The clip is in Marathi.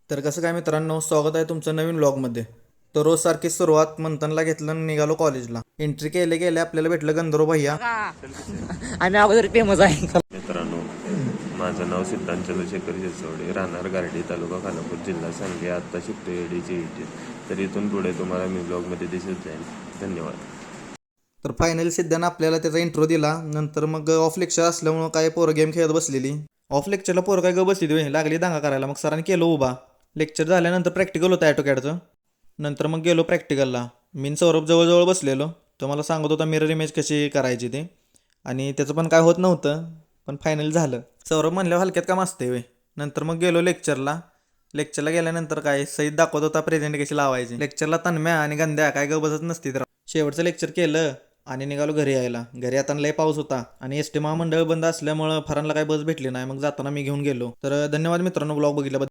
तर कसं काय मित्रांनो, स्वागत आहे तुमचं नवीन व्लॉगमध्ये. तर रोज सारखी सुरुवात मंथनला घेतलं आणि निघालो कॉलेजला. एंट्री केले गेले आपल्याला भेटलं गंधर्व भैया. आम्ही अगोदर फेमस आहे. मित्रांनो, माझं नाव सिद्धांत चंद्रशेखर शिरसवडे, राहणार गारडी, तालुका खानापूर, जिल्हा सांगली. आत्ता शिकतो एडीची इथे. तर इथून पुढे तुम्हाला मी ब्लॉगमध्ये दिसत जाईल. धन्यवाद. तर फायनली सिद्धानं आपल्याला त्याचा इंट्रो दिला. नंतर मग ऑफ लेक्चर असल्यामुळं काय पोरं गेम खेळत बसलेली. ऑफ लेक्चरला पोरं काय बसली लागली दांगा करायला. मग सरांनी केलं उभा. लेक्चर झाल्यानंतर प्रॅक्टिकल होतं ॲटोकॅडचं. नंतर मग गेलो प्रॅक्टिकलला. मी सौरभ जवळजवळ बसलेलो. तो मला सांगत होता मिरर इमेज कशी करायची ते, आणि त्याचं पण काय होत नव्हतं, पण फायनल झालं. सौरभ म्हणल्यावर हलक्यात काम असते वे. नंतर मग गेलो लेक्चरला गेल्यानंतर काय सईद दाखवत होता प्रेझेंट कशी लावायची. लेक्चरला तन्म्या आणि गंध्या काय बसत नसती. तर शेवटचं लेक्चर केलं आणि निघालो घरी यायला. घरी आता लय पाऊस होता आणि एस टी महामंडळ बंद असल्यामुळं फरांना काय बस भेटली नाही. मग जाताना मी घेऊन गेलो. तर धन्यवाद मित्रांनो ब्लॉग बघितल्याबद्दल.